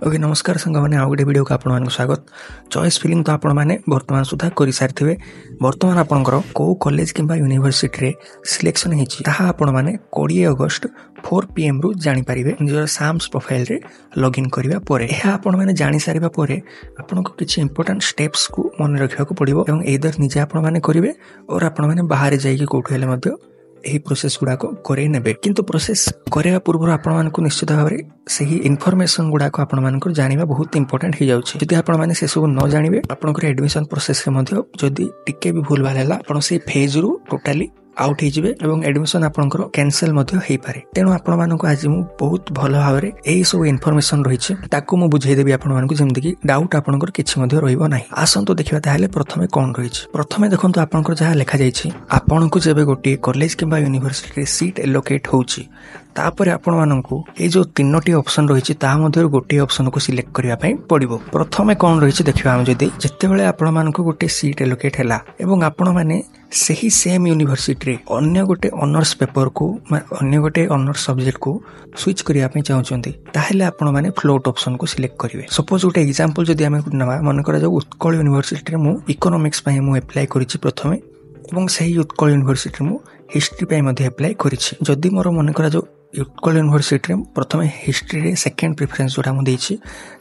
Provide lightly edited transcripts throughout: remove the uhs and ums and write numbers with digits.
Okay नमस्कार सांग मैंने आउ गोटे वीडियो को आपण स्वागत। चॉइस फिलिंग तो आपण मैंने वर्तमान सुधा कर सारी बर्तमान आपंकर कौ कॉलेज किंबा यूनिवर्सिटी रे सिलेक्शन होता मैंने 20 अगस्त 4 PM रु जानीपारे निजर साम्स प्रोफाइल रे लॉगिन करिवा परे यह आपण मैंने जानी सारिबा परे आपण को किछि इंपोर्टेंट स्टेप्स को मन रखिया को पड़िबो एवं एदर निजे आपण मैंने करिवे और आपण मैंने बाहर जाइके कोठो हेले मध्य यही प्रोसेस गुड़ाक करे नेबे किंतु प्रोसेस करने पूर्व आपण मानक निश्चित भाव में सही इनफॉरमेशन गुड़ाक आपण मानक जानिबा बहुत इंपोर्टेंट हो जाउछि। जदि आपण माने से सब न जानिबे आपनकर एडमिशन प्रोसेस रे मध्य जदि टिके भी भूल भाल हैला आपण से फेज रु टोटली आउट हो एवं एडमिशन आपनकर कैंसिल मध्य हेई पारे। तेणु आपण मानक आज मु बहुत भल भाव में एही सब इनफॉरमेशन रहिछि ताकू मु बुझाई देबी आपण मानक जेमति कि डाउट आपनकर किछि मध्य रहइबो नाही। आसंतो देखिबा ताहाले प्रथमे कोन रहिछि। प्रथमे देखंतु आपनकर जहा लेखा जाइछि आपनको जेबे गोटी कॉलेज किंबा यूनिवर्सिटी सीट एलोकेट होउछि तापरे आपण मानकू ए जो तीनोटी ऑप्शन रहिछि ता मध्य गोटी ऑप्शन को सिलेक्ट करिया पई पड़िबो। प्रथमे कोन रहिछि देखिबा हम जदि जेतेबेले आपण मानकू गोटे सीट एलोकेट हैला एवं आपण माने सही सेम यूनिवर्सिटी रे अन्य गोटे ऑनर्स पेपर को अन्य गोटे ऑनर्स सब्जेक्ट को स्विच करिया पई चाहउछन्ती ताहेले आपण माने फ्लोट ऑप्शन को सिलेक्ट करिवे। सपोज गोटे एग्जांपल जदि हम नवा मन करा जो उत्कल यूनिवर्सिटी रे मु इकोनॉमिक्स पई मु अप्लाई करिछि प्रथमे एवं सही उत्कल यूनिवर्सिटी मु हिस्ट्री पई मध्ये अप्लाई करिछि। जदि मोर मन करा जो उत्कल यूनिवर्सिटी रे प्रथमे हिस्ट्री रे सेकंड प्रेफरेंस जोटा मु देछि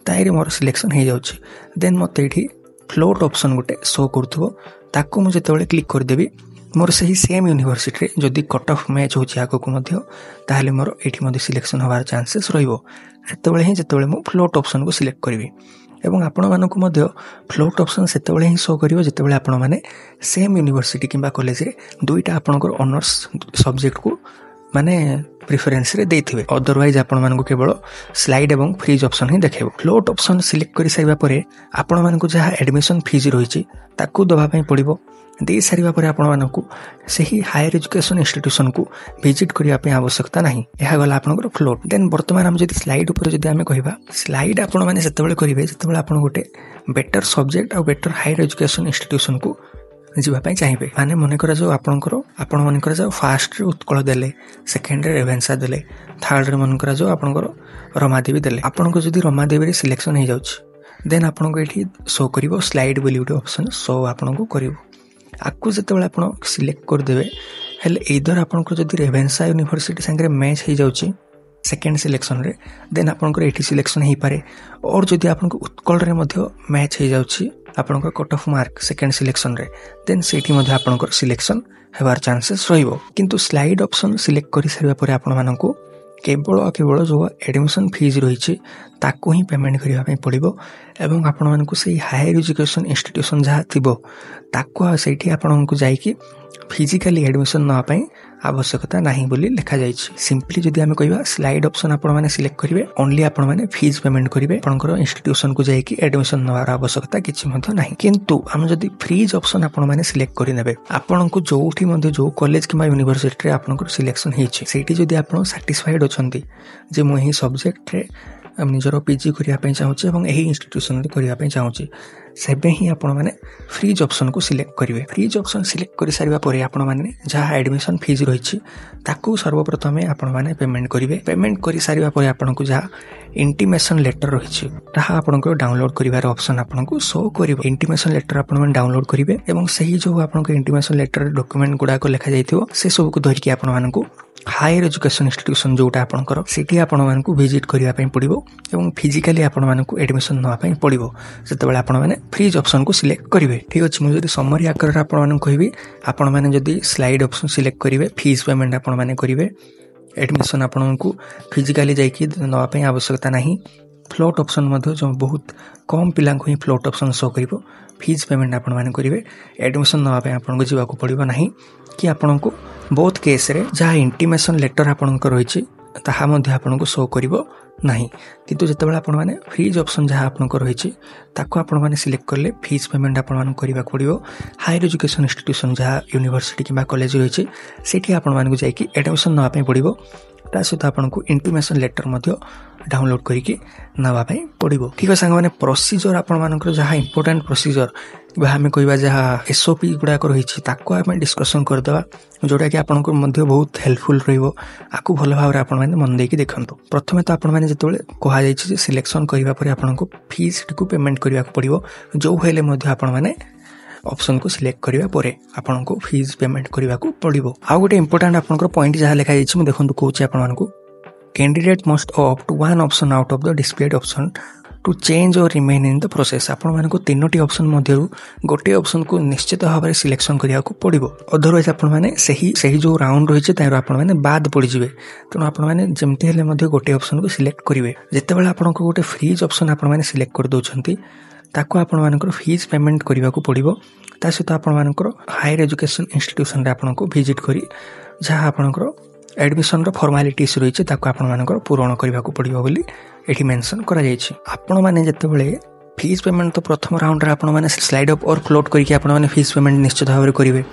ताइरे मोर सिलेक्शन हे जाउछि देन मते एठी फ्लोट ऑप्शन गोटे शो करथबो ताकू मु जेतेबेले क्लिक कर देबी मोर सही सेम यूनिवर्सिटी रे जदि कट ऑफ मैच होछि आगो को मध्य ताहले मोर एठी मध्ये सिलेक्शन होबार चांसेस रहिबो। जेतेबेले मु फ्लोट ऑप्शन को सिलेक्ट करबी एवं आपण मानक मध्य फ्लोट ऑप्शन सेतेबेले ही शो करिवो जेतेबेले आपण माने सेम यूनिवर्सिटी किंबा कॉलेज रे दुईटा आपनकर ऑनर्स सब्जेक्ट को माने प्रेफरेंस रे देथिबे। अदरवाइज आपण मानकु केवल स्लाइड एवं फ्रीज ऑप्शन ही देखेबो। फ्लोट ऑप्शन सिलेक्ट करि सारिबा परे आपण मानकु जहा एडमिशन फीस रहिछि ताकू दबा पई पड़िबो। दे सारिबा परे आपण मानकु सही हायर एजुकेशन इंस्टीट्यूशन को विजिट करिया पे आवश्यकता नाही। एहा गला आपनकर फ्लोट। देन वर्तमान हम जदि स्लाइड ऊपर जदि हमें कहिबा स्लाइड आपण माने सेतेबेले करिवे जेतेबेले आपण गोटे बेटर सब्जेक्ट और बेटर हायर एजुकेशन इंस्टीट्यूशन को जीवाई चाहिए माने मन कर जो आपण मन कर जो फास्ट उत्कल देले सेकेंड रे रेभेन्सा देले थर्ड रे मन कर जो आपनकर रमादेवी देले आपन को जदि रमादेवी रे सिलेक्शन हो जाउछि देन आपन को एठी शो करिवो स्लाइड बोली गोटे ऑप्शन शो आपन को करिवो। आकु जेतेबेले आपन सिलेक्ट कर देबे हेले इधर आपन को जदि रेभेन्सा यूनिवर्सिटी संगे मैच हो जाउछि सेकेंड सिलेक्शन रे देन आपनकर एठी सिलेक्शन हो पारे और जदि आपन को उत्कल रे मध्य मैच हो जाउछि आपनकर cut off mark second selection रे देन सेठी मध्ये आपनकर सिलेक्शन हेबार चांसेस रहिबो। किंतु स्लाइड ऑप्शन सिलेक्ट करि सारिबा परे आपण मानकू केवल जो एडमिशन फीस रही ताकू ही पेमेंट करिया पई पड़िबो एवं आपण मानकू सही हायर एजुकेशन इंस्टीट्यूशन जहा थिबो ताकू सेठी आपण मानकू जाईकी फिजिकली एडमिशन न पई आवश्यकता नहीं बोली लिखा जाइछि। सिंपली जदि हम कहबा स्लाइड ऑप्शन आपण माने सिलेक्ट करिवे ओनली आपण माने फीस पेमेंट करिवे आपनकर इंस्टीट्यूशन को जाईकी एडमिशन नवार आवश्यकता किछि मध्ये नाही। किंतु हम जदि फ्रीज ऑप्शन आपण माने सिलेक्ट करि नेबे आपनकू जोठी मध्ये जो कॉलेज किबा यूनिवर्सिटी रे आपनकर सिलेक्शन हेछि सेठी जदि आपण सैटिस्फाइड अछंती जे मो ही सब्जेक्ट रे निजर पीजी करिया पई चाहूछि एवं एही इंस्टीट्यूशन रे करिया पई चाहूछि सेबे ही आपण माने फ्रीज ऑप्शन को सिलेक्ट करिवे। फ्रीज ऑप्शन सिलेक्ट करि सारिबा परे आपण माने जहा एडमिशन फीस रहिछि ताकू सर्वप्रथमे आपण माने पेमेंट करिवे। पेमेंट करि सारिबा परे आपण को जहा इंटीमेशन लेटर रहिछि ताहा आपण को डाउनलोड करिवार ऑप्शन आपण को शो करिवो। इंटीमेशन लेटर आपण माने डाउनलोड करिवे एवं सही जो आपण को इंटीमेशन लेटर डॉक्यूमेंट गुडा को लिखा जाइथिबो से सब को धरि कि आपण मानकू हायर एजुकेशन इंस्टीट्यूशन जोटा आपनकर सेठी आपण मानकू विजिट करिया पई पड़िबो एवं फिजिकली आपण मानकू एडमिशन नवा पई पड़िबो जेतेबेले आपण माने फ्रीज ऑप्शन को सिलेक्ट करिवे। ठीक अछि मु जदि समरी आकर आपण मानकू कहबी आपण माने जदि स्लाइड ऑप्शन सिलेक्ट करिवे फीस पेमेंट आपण माने करिवे एडमिशन आपनकू फिजिकली जाईकी नवा पई आवश्यकता नाही। फ्लोट ऑप्शन मध्ये जो बहुत कम पिला को ही फ्लोट ऑप्शन शो करिवो फीस पेमेंट आपण माने करिवे एडमिशन नवा पई आपनको जीवा को पड़िबो नाही कि आपनको बहुत केस रे जहा इंटीमेशन लेटर आपनको रहिछि ताहा मध्ये आपनको शो करिवो नाही। किंतु जेतेबेले आपण माने फ्रीज ऑप्शन जहा आपनको रहिछि ताको आपण माने सिलेक्ट करले फीस पेमेंट आपण माने करिवा पड़िबो। हायर एजुकेशन इंस्टीट्यूशन जहा यूनिवर्सिटी किबा कॉलेज रहिछि सेठी आपण माने को जाईकी एडमिशन नवा पई पड़िबो ता सहित आपको इंटिमेशन लेटर डाउनलोड करके नवा पड़ो। ठीक है सांग प्रोसीजर आपर जहाँ इंपोर्टाट प्रोसीजर आम कह जहाँ एसओपी गुड़ाक रही आम डिस्कसन करदे जोटा कि आपको बहुत हेल्पफुल रहा भल भाव में मन देकी देखूँ। प्रथम तो आपने जो कहुई सिलेक्शन करने आपको फीस को पेमेंट करने पड़ो जो हेल्ले आपने ऑप्शन को सिलेक्ट करने पर आपको फीस पेमेंट करने पड़ो। आउ गोटे इंपोर्टाट आपंकर पॉइंट जहाँ लिखाई देखो कौन आपको candidate must opt to one option out of the displayed option to change और रिमेन इन द प्रोसेस। आपको तीनोटी ऑप्शन मध्य गोटे ऑप्शन को निश्चित भाव में सिलेक्शन करने पड़ो। अदरवाइज आपने जो राउंड रही है आपने बाद पड़े तेणु आपने जमती हेल्ले गोटे ऑप्शन को सिलेक्ट करेंगे। जितेबाला आपको गोटे फ्रीज ऑप्शन आपने सिलेक्ट कर दौरान ताको आपनकर फीस पेमेंट करने पड़ो। ता सहित आपनकर हायर एजुकेशन इंस्टीट्यूशन रे आपनको विजिट करी जहाँ आपनकर एडमिशन फॉर्मालिटीज रही है आपनकर पूरण करने पड़ो बोली एठी मेंशन करा जायछि। आपण माने जेतेबेले फीस पेमेंट तो प्रथम राउंड रे आपण माने स्लाइड अप और फ्लोट करके आपण माने फीस पेमेंट निश्चित भाव में करेंगे।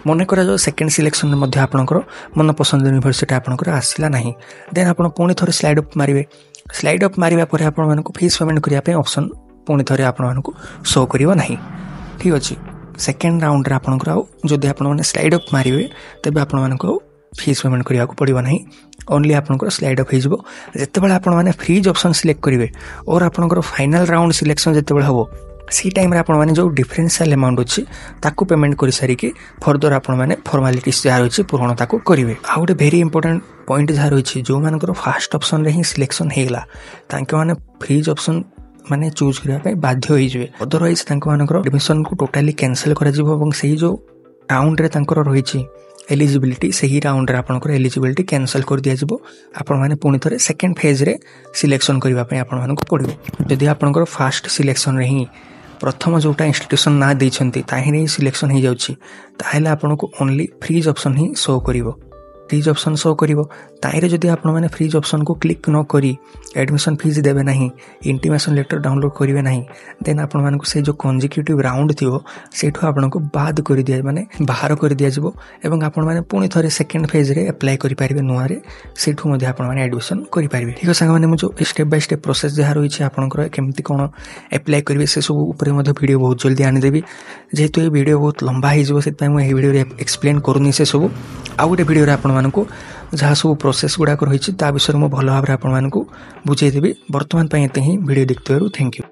मन करा जो सेकेंड सिलेक्शन में आपनकर मन पसंद यूनिवर्सिटी आपनकर आसला नहीं देन आपण पुणी थोड़े स्लाइड अप मारिबे। स्लाइड अप मारिबा परे आपण मानको फीस पेमेंट करिया पे ऑप्शन पुणी थे आपको शो करिवो नहीं। ठीक अच्छे सेकेंड राउंड रे आपनकर आउ जदि आपण माने स्लाइड अप मारिबे तेबे आपण मानको फीस पेमेंट करने पड़ो नहीं ओनली आपनकर स्लाइड अप हो जितेबाला आपण माने फ्रीज ऑप्शन सिलेक्ट करेंगे और आपनकर फाइनल राउंड सिलेक्शन जितेबाला हम सी टाइम रे आपण माने जो डिफरेंशियल अमाउंट अच्छी ताकू पेमेंट कर सारिकी फर्दर आपण माने फॉर्मालिटीज जहाँ रही पूरण ताकू करेंगे। आ गोटे वेरी इंपोर्टेंट पॉइंट जहाँ रही जो मानकर फास्ट ऑप्शन रे ही सिलेक्शन होगा तांके माने फ्रीज ऑप्शन माने चूज करने बाध्य होइजिवे। अदरवाइज एडमिशन को टोटाली कैंसल करा जिवो से जो राउंड रे तांकर रही एलिजिबिलिटी सही राउंड रे आपनकर एलिजिबिलिटी कैंसल कर दिया जिवो। आपण माने पुणी थरे सेकेंड फेज रे सिलेक्शन करबा पय आपण मानको पड़िबो। जदि आपनकर फास्ट सिलेक्शन रे ही प्रथम जोटा इंस्टीट्यूशन ना दैछंती ताहि रे सिलेक्शन हो जाउछि ताहेले आपनको ओनली फ्रीज ऑप्शन ही शो करिवो। फ्रीज ऑप्शन शो करिवो ताइरे जदि आपण माने फ्रीज ऑप्शन को क्लिक न करी एडमिशन फीस देबे नहीं इंटिमेशन लेटर डाउनलोड करिवे नहीं देन आपण मानको से जो कंसेक्यूटिव राउंड थिवो सेठो आपनको बाद कर दिया माने बाहर कर दिया जिवो एवं आपण माने पुणी थरे सेकेंड फेज रे अप्लाई करि पारिबे नुआ रे सेठो मध्ये आपण माने एडमिशन करि पारिबे। ठीक है संग माने मु जो स्टेप बाय स्टेप प्रोसेस जहा रही छै आपनकर केमति कोन अप्लाई करिवे से सब ऊपर मध्ये वीडियो बहुत जल्दी आनि देबी जेहेतु ए वीडियो बहुत लंबा हो जिवो सेत पय मु ए वीडियो रे एक्सप्लेन करूनी से सब आ गोटे वीडियो रे आपण मानको जहाँ सब प्रोसेस गुड़ाक रही विषय में भल भाव में आपको बुझेदेवी। बर्तमान एते ही वीडियो देखते थैंक यू।